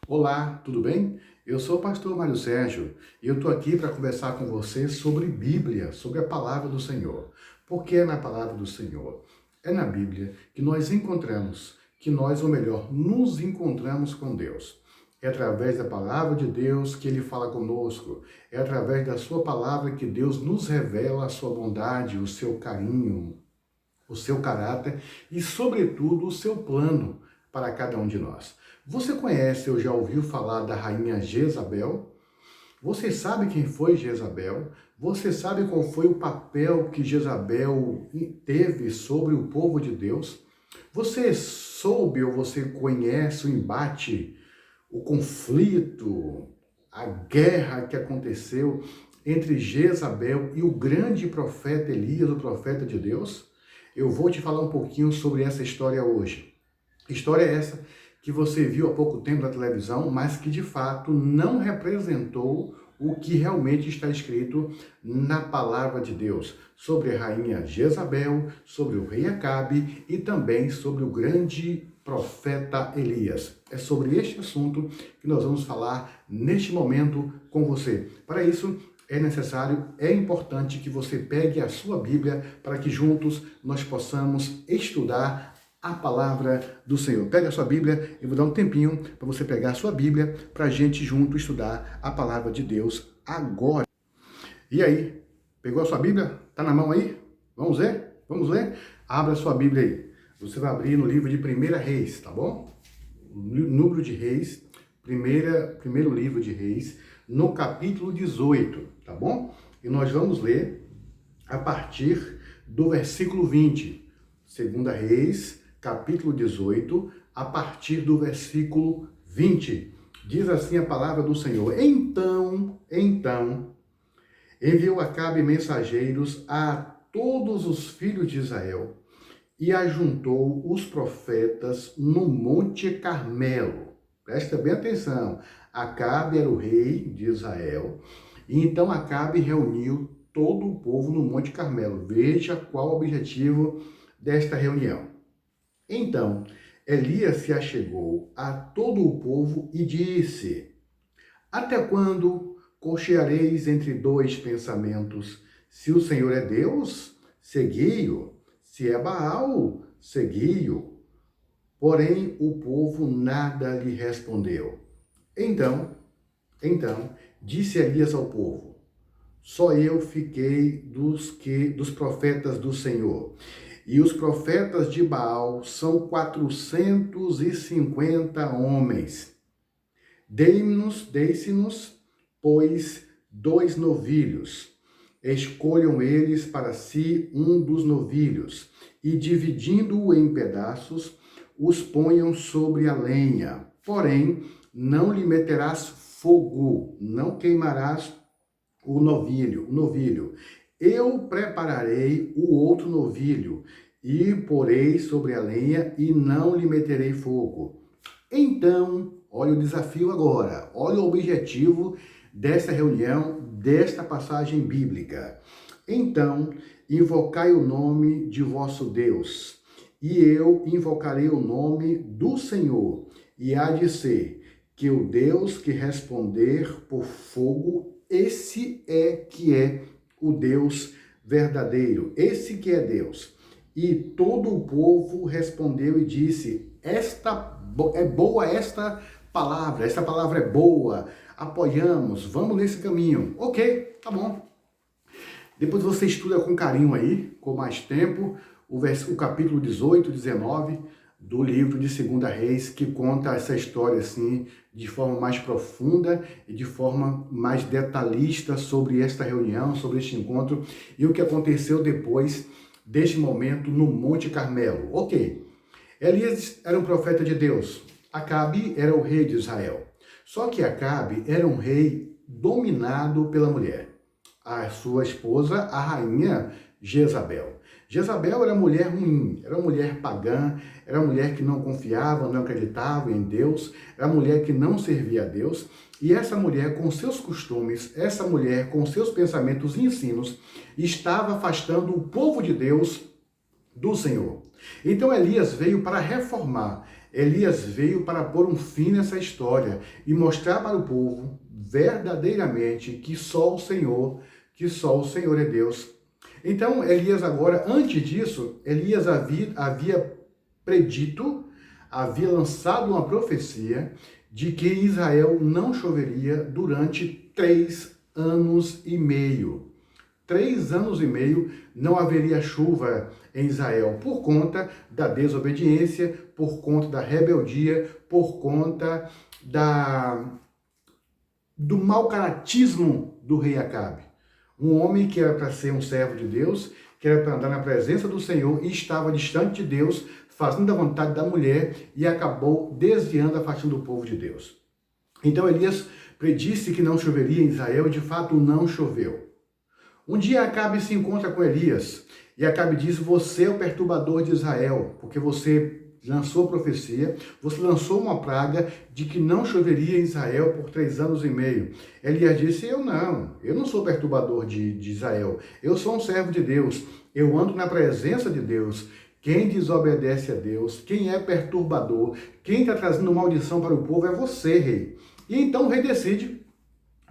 Olá, tudo bem? Eu sou o pastor Mário Sérgio e eu estou aqui para conversar com você sobre Bíblia, sobre a palavra do Senhor. Porque é na palavra do Senhor, é na Bíblia que nós encontramos, que nós, ou melhor, nos encontramos com Deus. É através da palavra de Deus que Ele fala conosco. É através da sua palavra que Deus nos revela a sua bondade, o seu carinho, o seu caráter e, sobretudo, o seu plano para cada um de nós. Você conhece ou já ouviu falar da rainha Jezabel? Você sabe quem foi Jezabel? Você sabe qual foi o papel que Jezabel teve sobre o povo de Deus? Você soube ou você conhece o embate, o conflito, a guerra que aconteceu entre Jezabel e o grande profeta Elias, o profeta de Deus? Eu vou te falar um pouquinho sobre essa história hoje. História essa que você viu há pouco tempo na televisão, mas que de fato não representou o que realmente está escrito na palavra de Deus, sobre a rainha Jezabel, sobre o rei Acabe e também sobre o grande profeta Elias. É sobre este assunto que nós vamos falar neste momento com você. Para isso, é necessário, é importante que você pegue a sua Bíblia para que juntos nós possamos estudar a palavra do Senhor. Pega a sua Bíblia, eu vou dar um tempinho para você pegar a sua Bíblia para a gente junto estudar a palavra de Deus agora. E aí, pegou a sua Bíblia? Tá na mão aí? Vamos ler? Vamos ler? Abra a sua Bíblia aí. Você vai abrir no livro de 1 Reis, tá bom? Número de Reis, primeiro livro de Reis, no capítulo 18, tá bom? E nós vamos ler a partir do versículo 20. 2 Reis, capítulo 18, a partir do versículo 20. Diz assim a palavra do Senhor. Então, enviou Acabe mensageiros a todos os filhos de Israel e ajuntou os profetas no Monte Carmelo. Presta bem atenção. Acabe era o rei de Israel, e então Acabe reuniu todo o povo no Monte Carmelo. Veja qual o objetivo desta reunião. Então, Elias se achegou a todo o povo e disse: Até quando cocheareis entre dois pensamentos? Se o Senhor é Deus, segui-o. Se é Baal, segui-o. Porém, o povo nada lhe respondeu. Então, disse Elias ao povo: Só eu fiquei dos profetas do Senhor. E os profetas de Baal são 450 homens. Deixe-nos, pois, 2 novilhos. Escolham eles para si um dos novilhos, e dividindo-o em pedaços, os ponham sobre a lenha. Porém, não lhe meterás fogo, não queimarás o novilho. Eu prepararei o outro novilho e porei sobre a lenha e não lhe meterei fogo. Então, olha o desafio agora, olha o objetivo dessa reunião, desta passagem bíblica. Então, invocai o nome de vosso Deus, e eu invocarei o nome do Senhor, e há de ser que o Deus que responder por fogo, esse é que é o Deus verdadeiro, esse que é Deus. E todo o povo respondeu e disse: é boa esta palavra é boa, apoiamos, vamos nesse caminho. Ok, tá bom. Depois você estuda com carinho aí, com mais tempo, o capítulo 18, 19 do livro de 2 Reis, que conta essa história assim, de forma mais profunda e de forma mais detalhista sobre esta reunião, sobre este encontro e o que aconteceu depois deste momento no Monte Carmelo. Ok, Elias era um profeta de Deus, Acabe era o rei de Israel. Só que Acabe era um rei dominado pela mulher, a sua esposa, a rainha Jezabel. Jezabel era mulher ruim, era mulher pagã, era mulher que não confiava, não acreditava em Deus, era mulher que não servia a Deus, e essa mulher com seus costumes, essa mulher com seus pensamentos e ensinos, estava afastando o povo de Deus do Senhor. Então Elias veio para reformar Elias veio para pôr um fim nessa história e mostrar para o povo verdadeiramente que só o Senhor é Deus. Então, Elias agora, antes disso, Elias havia predito, havia lançado uma profecia de que em Israel não choveria durante 3 anos e meio. 3 anos e meio não haveria chuva em Israel por conta da desobediência, por conta da rebeldia, por conta do mau caratismo do rei Acabe. Um homem que era para ser um servo de Deus, que era para andar na presença do Senhor e estava distante de Deus, fazendo a vontade da mulher e acabou desviando a afastando do povo de Deus. Então Elias predisse que não choveria em Israel e de fato não choveu. Um dia Acabe se encontra com Elias e Acabe diz: você é o perturbador de Israel, porque você lançou profecia, você lançou uma praga de que não choveria em Israel por 3 anos e meio. Elias disse: eu não sou perturbador de Israel, eu sou um servo de Deus, eu ando na presença de Deus. Quem desobedece a Deus, quem é perturbador, quem está trazendo maldição para o povo é você, rei. E então o rei decide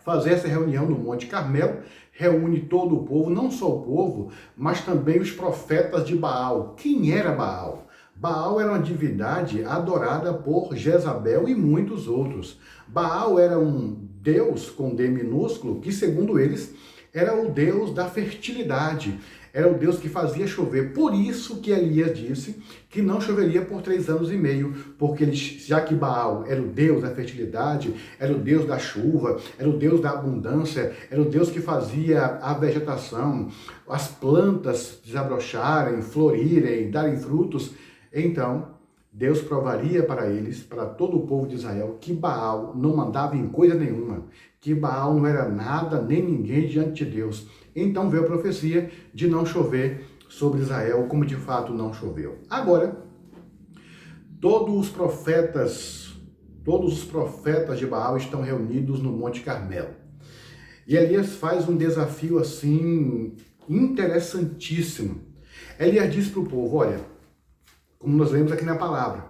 fazer essa reunião no Monte Carmelo, reúne todo o povo, não só o povo, mas também os profetas de Baal. Quem era Baal? Baal era uma divindade adorada por Jezabel e muitos outros. Baal era um deus com D minúsculo, que segundo eles era o deus da fertilidade, era o Deus que fazia chover. Por isso que Elias disse que não choveria por 3 anos e meio, porque já que Baal era o Deus da fertilidade, era o Deus da chuva, era o Deus da abundância, era o Deus que fazia a vegetação, as plantas desabrocharem, florirem, darem frutos, então Deus provaria para eles, para todo o povo de Israel, que Baal não mandava em coisa nenhuma, que Baal não era nada nem ninguém diante de Deus. Então veio a profecia de não chover sobre Israel, como de fato não choveu. Agora, todos os profetas de Baal estão reunidos no Monte Carmelo. E Elias faz um desafio assim interessantíssimo. Elias diz para o povo: olha, como nós lemos aqui na palavra,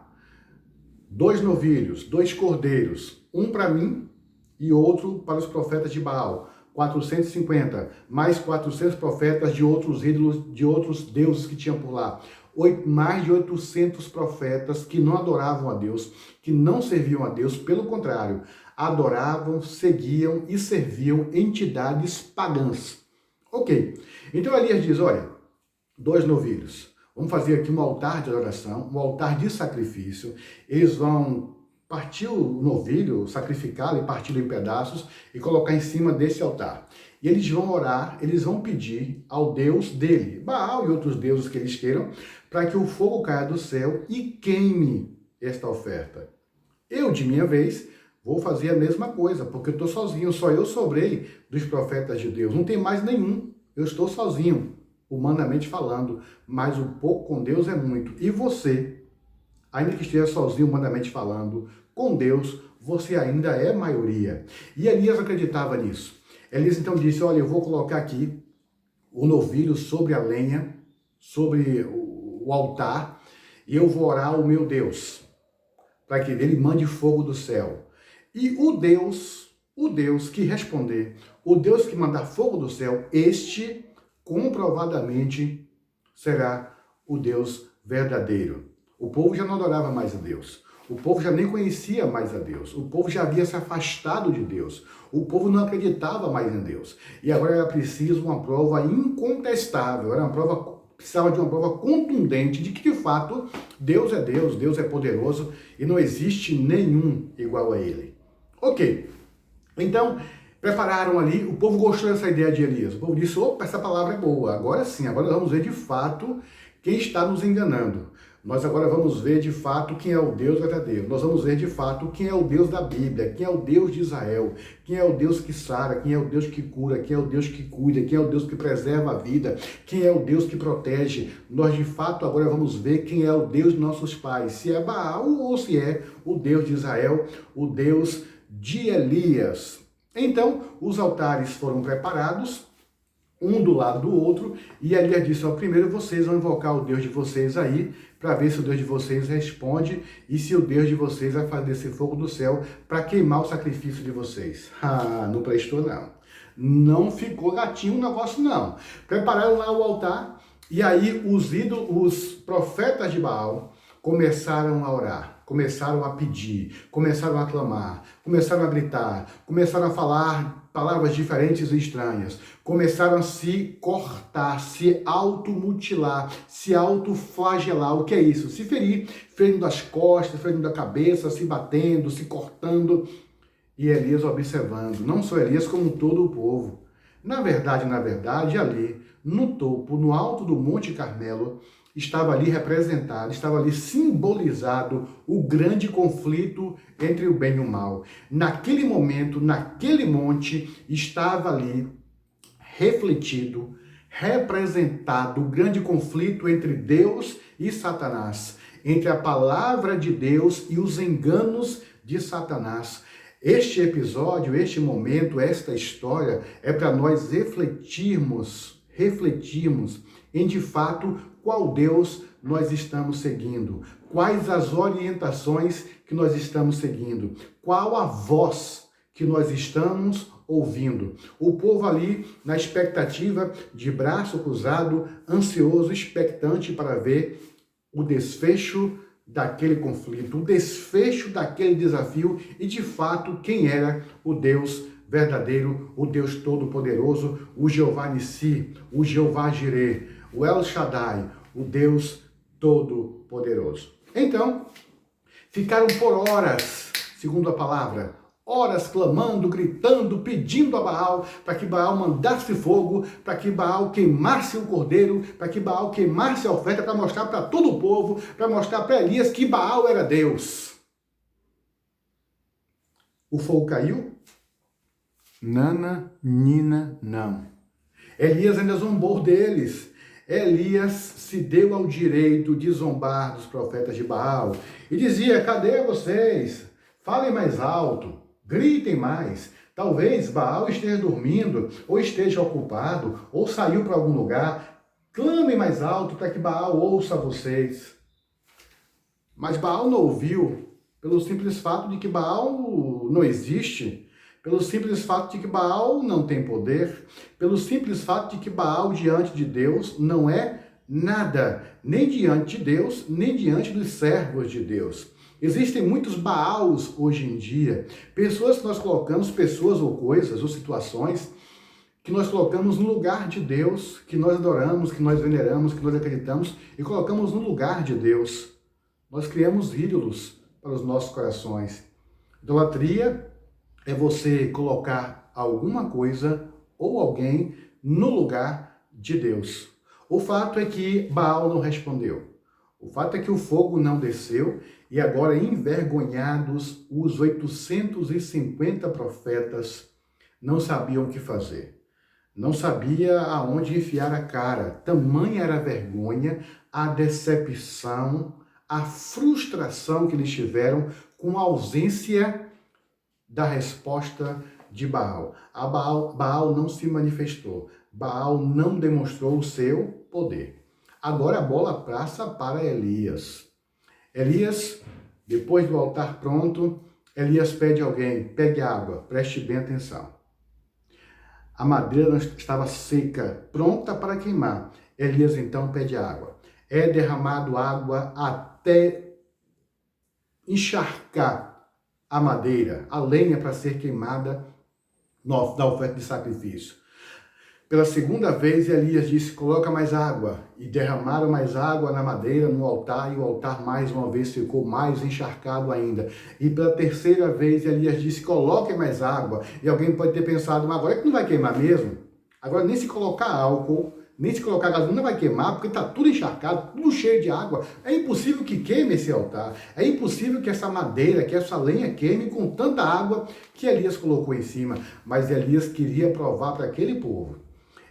2 novilhos, 2 cordeiros, um para mim e outro para os profetas de Baal. 450, mais 400 profetas de outros ídolos, de outros deuses que tinham por lá. Mais de 800 profetas que não adoravam a Deus, que não serviam a Deus, pelo contrário, adoravam, seguiam e serviam entidades pagãs. Ok, então Elias diz: olha, 2 novilhos, vamos fazer aqui um altar de adoração, um altar de sacrifício. Eles vão partir o novilho, sacrificá-lo e parti-lo em pedaços e colocar em cima desse altar. E eles vão orar, eles vão pedir ao Deus dele, Baal e outros deuses que eles queiram, para que o fogo caia do céu e queime esta oferta. Eu, de minha vez, vou fazer a mesma coisa, porque eu estou sozinho, só eu sobrei dos profetas de Deus, não tem mais nenhum, eu estou sozinho, humanamente falando, mas o pouco com Deus é muito. E você, ainda que esteja sozinho, humanamente falando, com Deus, você ainda é maioria. E Elias acreditava nisso. Elias então disse: olha, eu vou colocar aqui o novilho sobre a lenha, sobre o altar, e eu vou orar ao meu Deus, para que ele mande fogo do céu. E o Deus que responder, o Deus que mandar fogo do céu, este comprovadamente será o Deus verdadeiro. O povo já não adorava mais a Deus. O povo já nem conhecia mais a Deus. O povo já havia se afastado de Deus. O povo não acreditava mais em Deus. E agora era preciso uma prova incontestável. Precisava de uma prova contundente de que, de fato, Deus é poderoso e não existe nenhum igual a Ele. Ok. Então, prepararam ali, o povo gostou dessa ideia de Elias. O povo disse: opa, essa palavra é boa. Agora sim, agora vamos ver de fato quem está nos enganando. Nós agora vamos ver de fato quem é o Deus verdadeiro. Nós vamos ver de fato quem é o Deus da Bíblia, quem é o Deus de Israel, quem é o Deus que sara, quem é o Deus que cura, quem é o Deus que cuida, quem é o Deus que preserva a vida, quem é o Deus que protege. Nós de fato agora vamos ver quem é o Deus de nossos pais, se é Baal ou se é o Deus de Israel, o Deus de Elias. Então, os altares foram preparados, um do lado do outro, e Elias disse, ó, primeiro vocês vão invocar o Deus de vocês aí, para ver se o Deus de vocês responde, e se o Deus de vocês vai fazer esse fogo do céu para queimar o sacrifício de vocês. Ah, não prestou não. Não ficou gatinho o negócio não. Prepararam lá o altar, e aí os profetas de Baal começaram a orar, começaram a pedir, começaram a clamar, começaram a gritar, começaram a falar palavras diferentes e estranhas, começaram a se cortar, se automutilar, se autoflagelar. O que é isso? Se ferir, ferindo as costas, ferindo a cabeça, se batendo, se cortando. E Elias observando, não só Elias, como todo o povo. Na verdade, ali, no topo, no alto do Monte Carmelo, estava ali representado, estava ali simbolizado o grande conflito entre o bem e o mal. Naquele momento, naquele monte, estava ali refletido, representado o grande conflito entre Deus e Satanás, entre a palavra de Deus e os enganos de Satanás. Este episódio, este momento, esta história é para nós refletirmos em de fato qual Deus nós estamos seguindo, quais as orientações que nós estamos seguindo, qual a voz que nós estamos ouvindo. O povo ali na expectativa, de braço cruzado, ansioso, expectante para ver o desfecho daquele conflito, o desfecho daquele desafio e, de fato, quem era o Deus verdadeiro, o Deus Todo-Poderoso, o Jeová Nissi, o Jeová Jireh, o El Shaddai, o Deus Todo-Poderoso. Então, ficaram por horas, segundo a palavra, horas clamando, gritando, pedindo a Baal para que Baal mandasse fogo, para que Baal queimasse o cordeiro, para que Baal queimasse a oferta, para mostrar para todo o povo, para mostrar para Elias que Baal era Deus. O fogo caiu? Nana, Nina, não. Elias ainda zombou deles. Elias se deu ao direito de zombar dos profetas de Baal e dizia, cadê vocês? Falem mais alto, gritem mais. Talvez Baal esteja dormindo, ou esteja ocupado, ou saiu para algum lugar. Clamem mais alto para que Baal ouça vocês. Mas Baal não ouviu, pelo simples fato de que Baal não existe, pelo simples fato de que Baal não tem poder, pelo simples fato de que Baal diante de Deus não é nada, nem diante de Deus, nem diante dos servos de Deus. Existem muitos Baals hoje em dia, pessoas que nós colocamos, pessoas ou coisas ou situações que nós colocamos no lugar de Deus, que nós adoramos, que nós veneramos, que nós acreditamos e colocamos no lugar de Deus. Nós criamos ídolos para os nossos corações. Idolatria é você colocar alguma coisa ou alguém no lugar de Deus. O fato é que Baal não respondeu. O fato é que o fogo não desceu e agora, envergonhados, os 850 profetas não sabiam o que fazer. Não sabia aonde enfiar a cara. Tamanha era a vergonha, a decepção, a frustração que eles tiveram com a ausência da resposta de Baal. Baal não se manifestou. Baal não demonstrou o seu poder. Agora a bola passa para Elias. Elias, depois do altar pronto, Elias pede a alguém, pegue água, preste bem atenção. A madeira estava seca, pronta para queimar. Elias então pede água. É derramado água até encharcar a madeira, a lenha para ser queimada na oferta de sacrifício. Pela segunda vez, Elias disse, coloca mais água. E derramaram mais água na madeira, no altar, e o altar mais uma vez ficou mais encharcado ainda. E pela terceira vez, Elias disse, coloque mais água. E alguém pode ter pensado, mas agora é que não vai queimar mesmo? Agora nem se colocar álcool, nem se colocar gasolina vai queimar, porque está tudo encharcado, tudo cheio de água. É impossível que queime esse altar. É impossível que essa madeira, que essa lenha queime com tanta água que Elias colocou em cima. Mas Elias queria provar para aquele povo.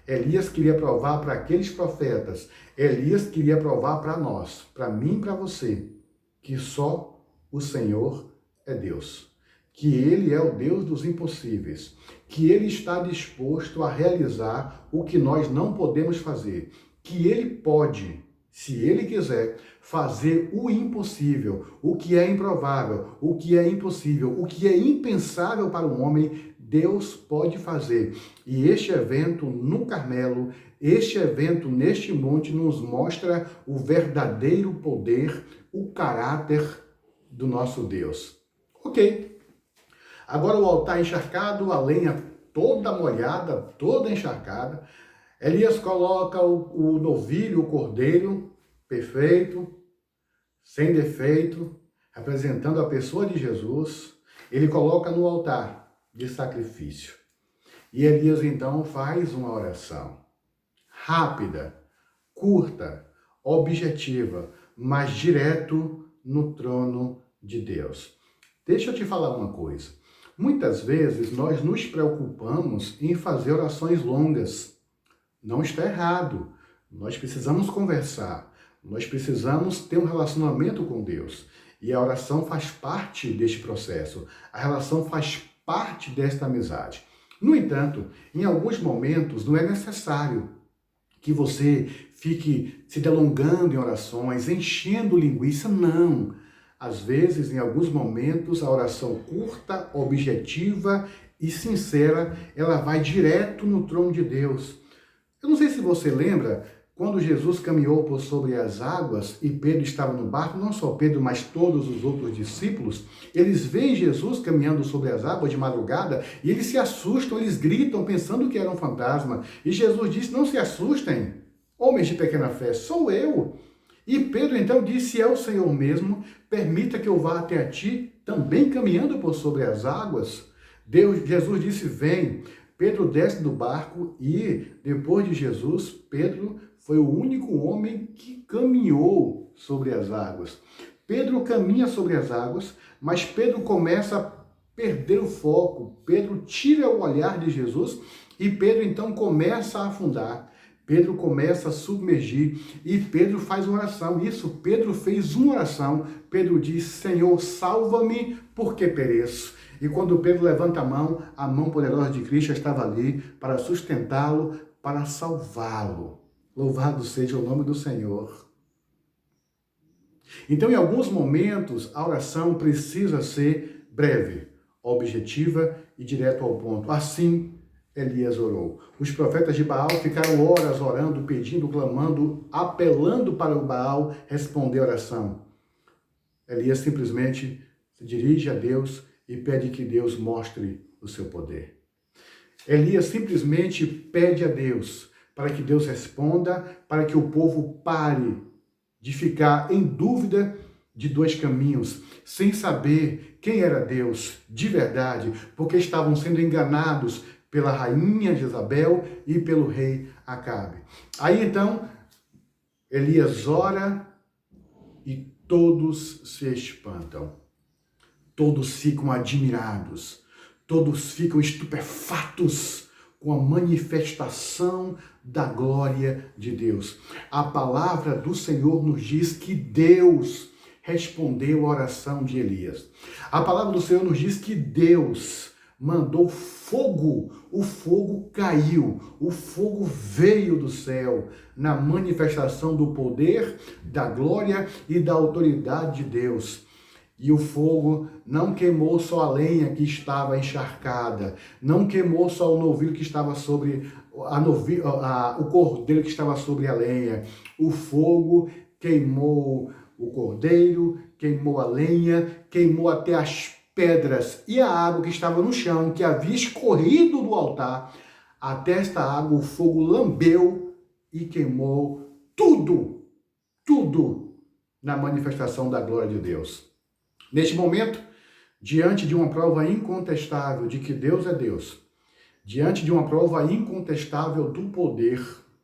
Elias queria provar para aqueles profetas. Elias queria provar para nós, para mim e para você, que só o Senhor é Deus. que Ele é o Deus dos impossíveis, que Ele está disposto a realizar o que nós não podemos fazer, que Ele pode, se Ele quiser, fazer o impossível, o que é improvável, o que é impossível, o que é impensável para o homem, Deus pode fazer. E este evento no Carmelo, este evento neste monte nos mostra o verdadeiro poder, o caráter do nosso Deus. Ok. Agora o altar encharcado, a lenha toda molhada, toda encharcada. Elias coloca o novilho, o cordeiro, perfeito, sem defeito, representando a pessoa de Jesus. Ele coloca no altar de sacrifício. E Elias então faz uma oração rápida, curta, objetiva, mas direto no trono de Deus. Deixa eu te falar uma coisa. Muitas vezes nós nos preocupamos em fazer orações longas. Não está errado. Nós precisamos conversar. Nós precisamos ter um relacionamento com Deus. E a oração faz parte deste processo. A relação faz parte desta amizade. No entanto, em alguns momentos não é necessário que você fique se delongando em orações, enchendo linguiça, não. Às vezes, em alguns momentos, a oração curta, objetiva e sincera, ela vai direto no trono de Deus. Eu não sei se você lembra, quando Jesus caminhou por sobre as águas e Pedro estava no barco, não só Pedro, mas todos os outros discípulos, eles veem Jesus caminhando sobre as águas de madrugada e eles se assustam, eles gritam pensando que era um fantasma. E Jesus disse, não se assustem, homens de pequena fé, sou eu. E Pedro então disse, é o Senhor mesmo, permita que eu vá até a ti, também caminhando por sobre as águas. Jesus disse, vem. Pedro desce do barco e, depois de Jesus, Pedro foi o único homem que caminhou sobre as águas. Pedro caminha sobre as águas, mas Pedro começa a perder o foco. Pedro tira o olhar de Jesus e Pedro então começa a afundar. Pedro começa a submergir e Pedro faz uma oração. Isso, Pedro fez uma oração. Pedro diz, Senhor, salva-me porque pereço. E quando Pedro levanta a mão poderosa de Cristo estava ali para sustentá-lo, para salvá-lo. Louvado seja o nome do Senhor. Então, em alguns momentos, a oração precisa ser breve, objetiva e direto ao ponto. Assim, Elias orou. Os profetas de Baal ficaram horas orando, pedindo, clamando, apelando para o Baal responder a oração. Elias simplesmente se dirige a Deus e pede que Deus mostre o seu poder. Elias simplesmente pede a Deus para que Deus responda, para que o povo pare de ficar em dúvida de dois caminhos, sem saber quem era Deus de verdade, porque estavam sendo enganados pela rainha Jezabel e pelo rei Acabe. Aí então, Elias ora e todos se espantam. Todos ficam admirados, todos ficam estupefatos com a manifestação da glória de Deus. A palavra do Senhor nos diz que Deus respondeu a oração de Elias. A palavra do Senhor nos diz que Deus mandou fogo, o fogo caiu, o fogo veio do céu na manifestação do poder, da glória e da autoridade de Deus. E o fogo não queimou só a lenha que estava encharcada, não queimou só o novilho que estava sobre o cordeiro que estava sobre a lenha. O fogo queimou o cordeiro, queimou a lenha, queimou até as pedras e a água que estava no chão, que havia escorrido do altar. Até esta água o fogo lambeu e queimou tudo, tudo na manifestação da glória de Deus. Neste momento, diante de uma prova incontestável de que Deus é Deus, diante de uma prova incontestável do poder,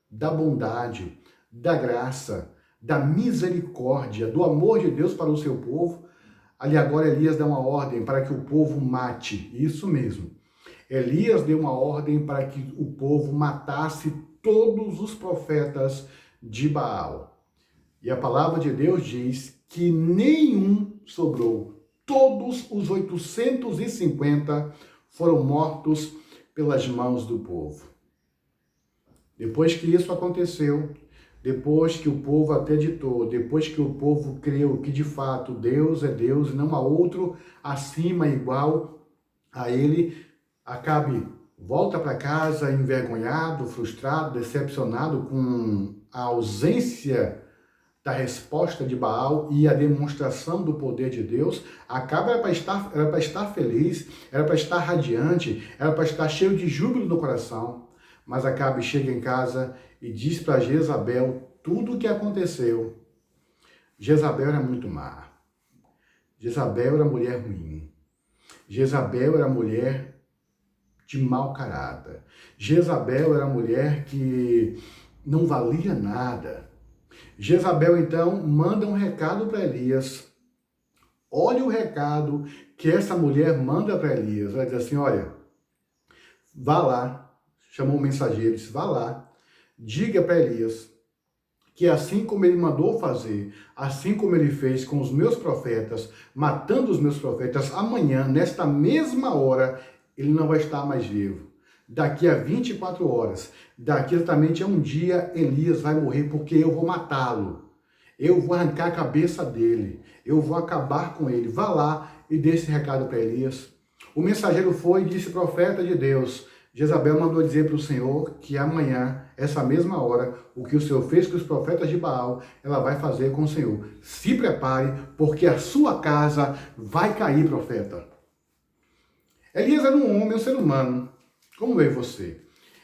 da bondade, da graça, da misericórdia, do amor de Deus para o seu povo, ali agora Elias dá uma ordem para que o povo mate. Isso mesmo. Elias deu uma ordem para que o povo matasse todos os profetas de Baal. E a palavra de Deus diz que nenhum sobrou. todos os 850 foram mortos pelas mãos do povo. Depois que isso aconteceu, depois que o povo acreditou, depois que o povo creu que de fato Deus é Deus e não há outro acima igual a ele, Acabe volta para casa envergonhado, frustrado, decepcionado com a ausência da resposta de Baal e a demonstração do poder de Deus. Acabe era para estar feliz, era para estar radiante, era para estar cheio de júbilo no coração. Mas Acabe chega em casa e diz para Jezabel tudo o que aconteceu. Jezabel era muito má. Jezabel era mulher ruim. Jezabel era mulher de mau caráter. Jezabel era mulher que não valia nada. Jezabel, então, manda um recado para Elias. Olha o recado que essa mulher manda para Elias. Ela diz assim, olha, vá lá, chamou o mensageiro, disse, vá lá, diga para Elias que assim como ele mandou fazer, assim como ele fez com os meus profetas, matando os meus profetas, amanhã, nesta mesma hora, ele não vai estar mais vivo. Daqui a 24 horas, daqui exatamente a um dia, Elias vai morrer porque eu vou matá-lo. Eu vou arrancar a cabeça dele. Eu vou acabar com ele. Vá lá e dê esse recado para Elias. O mensageiro foi e disse, profeta de Deus, Jezabel mandou dizer para o Senhor que amanhã, essa mesma hora, o que o Senhor fez com os profetas de Baal, ela vai fazer com o Senhor. Se prepare, porque a sua casa vai cair, profeta. Elias era um homem, um ser humano, como eu e você.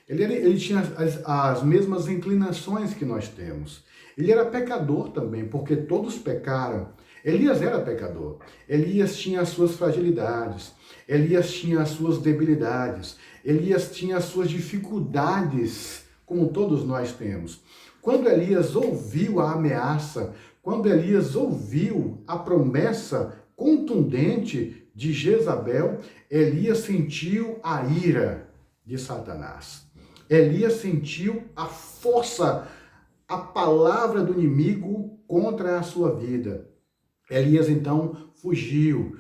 Ele tinha as mesmas inclinações que nós temos. Ele era pecador também, porque todos pecaram. Elias era pecador. Elias tinha as suas fragilidades. Elias tinha as suas debilidades. Elias tinha as suas dificuldades, como todos nós temos. Quando Elias ouviu a ameaça, quando Elias ouviu a promessa contundente de Jezabel, Elias sentiu a ira de Satanás. Elias sentiu a força, a palavra do inimigo contra a sua vida. Elias então fugiu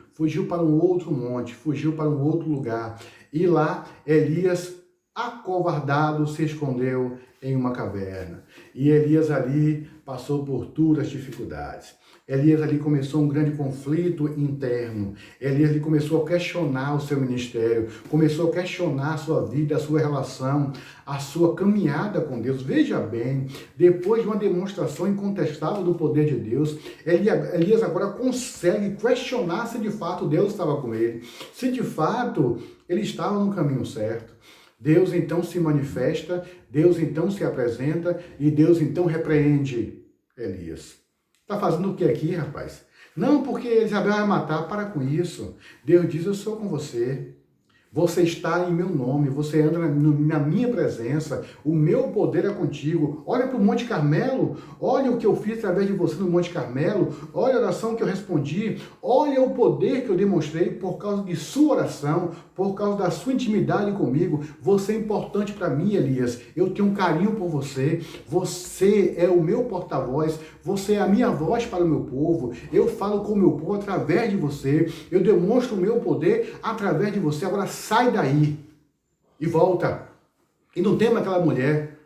para um outro monte, fugiu para um outro lugar. E lá Elias, acovardado, se escondeu em uma caverna. E Elias ali passou por duras dificuldades. Elias ali começou um grande conflito interno. Elias ali começou a questionar o seu ministério, começou a questionar a sua vida, a sua relação, a sua caminhada com Deus. Veja bem, depois de uma demonstração incontestável do poder de Deus, Elias agora consegue questionar se de fato Deus estava com ele, se de fato ele estava no caminho certo. Deus então se manifesta, Deus então se apresenta e Deus então repreende Elias. Está fazendo o que aqui, rapaz? Não, porque Isabel vai matar, para com isso. Deus diz, eu sou com você. Você está em meu nome, você anda na minha presença, o meu poder é contigo. Olha para o Monte Carmelo, olha o que eu fiz através de você no Monte Carmelo, olha a oração que eu respondi, olha o poder que eu demonstrei por causa de sua oração, por causa da sua intimidade comigo. Você é importante para mim, Elias, eu tenho um carinho por você, você é o meu porta-voz, você é a minha voz para o meu povo, eu falo com o meu povo através de você, eu demonstro o meu poder através de você. Agora sai daí e volta. E não tema aquela mulher,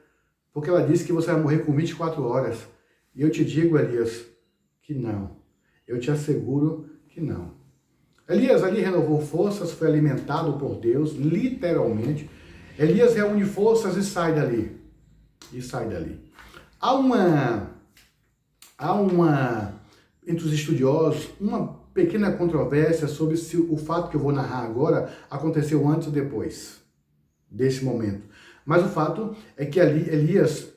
porque ela disse que você vai morrer com 24 horas. E eu te digo, Elias, que não. Eu te asseguro que não. Elias ali renovou forças, foi alimentado por Deus, literalmente. Elias reúne forças e sai dali. E sai dali. Há uma, entre os estudiosos, uma pequena controvérsia sobre se o fato que eu vou narrar agora aconteceu antes ou depois desse momento. Mas o fato é que ali Elias,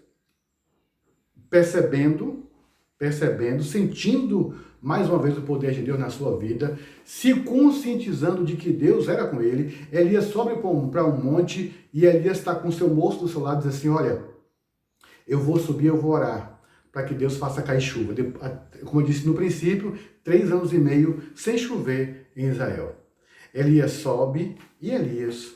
percebendo, sentindo mais uma vez o poder de Deus na sua vida, se conscientizando de que Deus era com ele, Elias sobe para um monte e Elias está com seu moço do seu lado e diz assim, olha, eu vou subir, eu vou orar para que Deus faça cair chuva. Como eu disse no princípio, 3 anos e meio sem chover em Israel. Elias sobe e Elias,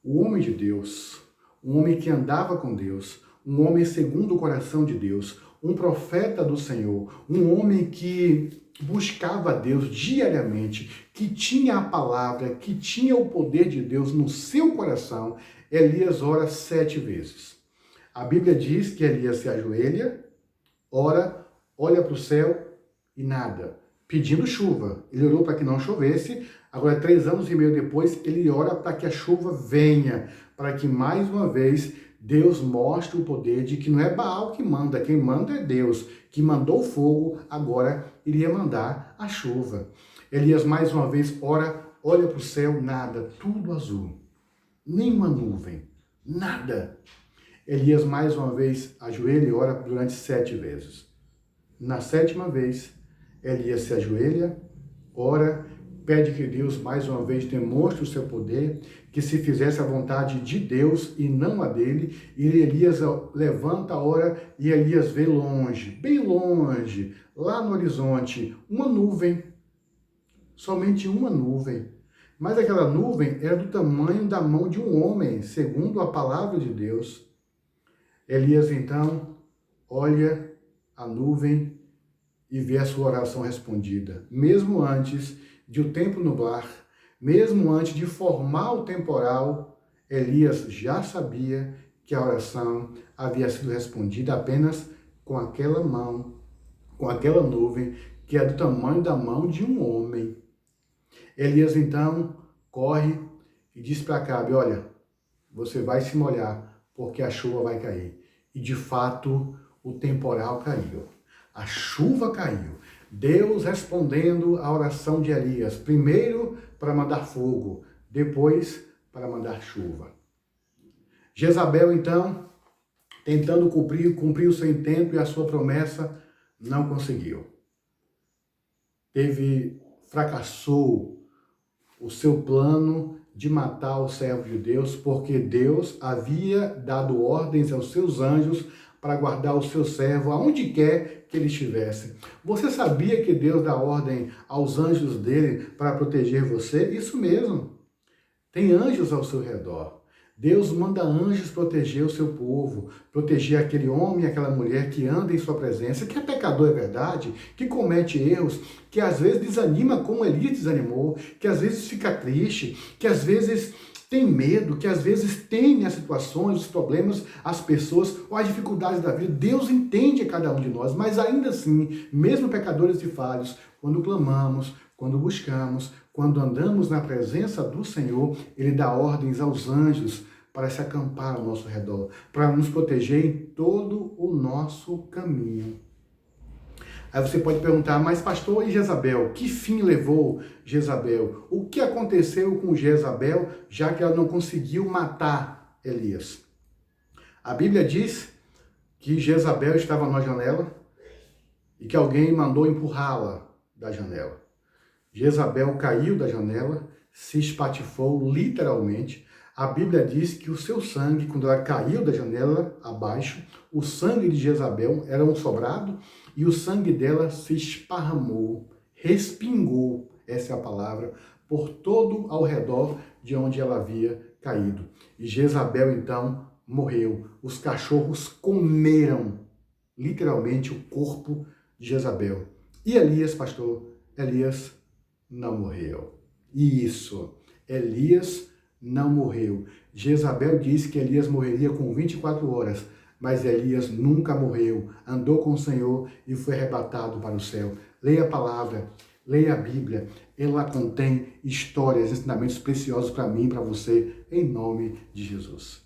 o homem de Deus, um homem que andava com Deus, um homem segundo o coração de Deus, um profeta do Senhor, um homem que que buscava a Deus diariamente, que tinha a palavra, que tinha o poder de Deus no seu coração, Elias ora 7 vezes. A Bíblia diz que Elias se ajoelha, ora, olha para o céu e nada, pedindo chuva. Ele orou para que não chovesse, agora 3 anos e meio depois, ele ora para que a chuva venha, para que mais uma vez Deus mostre o poder de que não é Baal que manda, quem manda é Deus, que mandou o fogo, agora iria mandar a chuva. Elias mais uma vez ora, olha para o céu, nada, tudo azul, nenhuma nuvem, nada. Elias mais uma vez ajoelha e ora durante 7 vezes. Na 7ª vez, Elias se ajoelha, ora, pede que Deus mais uma vez demonstre o seu poder, que se fizesse a vontade de Deus e não a dele, e Elias levanta, ora, e Elias vê longe, bem longe, lá no horizonte, uma nuvem, somente uma nuvem. Mas aquela nuvem era do tamanho da mão de um homem, segundo a palavra de Deus. Elias então olha a nuvem e vê a sua oração respondida, mesmo antes de o tempo nublar, mesmo antes de formar o temporal, Elias já sabia que a oração havia sido respondida apenas com aquela mão, com aquela nuvem, que é do tamanho da mão de um homem. Elias então corre e diz para Acabe, olha, você vai se molhar, porque a chuva vai cair. E de fato, o temporal caiu. A chuva caiu. Deus respondendo à oração de Elias, primeiro para mandar fogo, depois para mandar chuva. Jezabel, então, tentando cumprir o seu intento e a sua promessa, não conseguiu. Fracassou o seu plano de matar o servo de Deus, porque Deus havia dado ordens aos seus anjos para guardar o seu servo aonde quer que ele estivesse. Você sabia que Deus dá ordem aos anjos dele para proteger você? Isso mesmo. Tem anjos ao seu redor. Deus manda anjos proteger o seu povo, proteger aquele homem e aquela mulher que anda em sua presença, que é pecador, é verdade, que comete erros, que às vezes desanima como Elias desanimou, que às vezes fica triste, que às vezes tem medo, que às vezes teme as situações, os problemas, as pessoas ou as dificuldades da vida. Deus entende a cada um de nós, mas ainda assim, mesmo pecadores e falhos, quando clamamos, quando buscamos, quando andamos na presença do Senhor, Ele dá ordens aos anjos para se acampar ao nosso redor, para nos proteger em todo o nosso caminho. Aí você pode perguntar, mas pastor, e Jezabel? Que fim levou Jezabel? O que aconteceu com Jezabel, já que ela não conseguiu matar Elias? A Bíblia diz que Jezabel estava na janela e que alguém mandou empurrá-la da janela. Jezabel caiu da janela, se espatifou literalmente. A Bíblia diz que o seu sangue, quando ela caiu da janela abaixo, o sangue de Jezabel era um sobrado e o sangue dela se esparramou, respingou, essa é a palavra, por todo ao redor de onde ela havia caído. E Jezabel então morreu. Os cachorros comeram literalmente o corpo de Jezabel. E Elias, pastor, Elias não morreu. Isso, Elias não morreu. Jezabel disse que Elias morreria com 24 horas, mas Elias nunca morreu, andou com o Senhor e foi arrebatado para o céu. Leia a palavra, leia a Bíblia, ela contém histórias, ensinamentos preciosos para mim e para você, em nome de Jesus.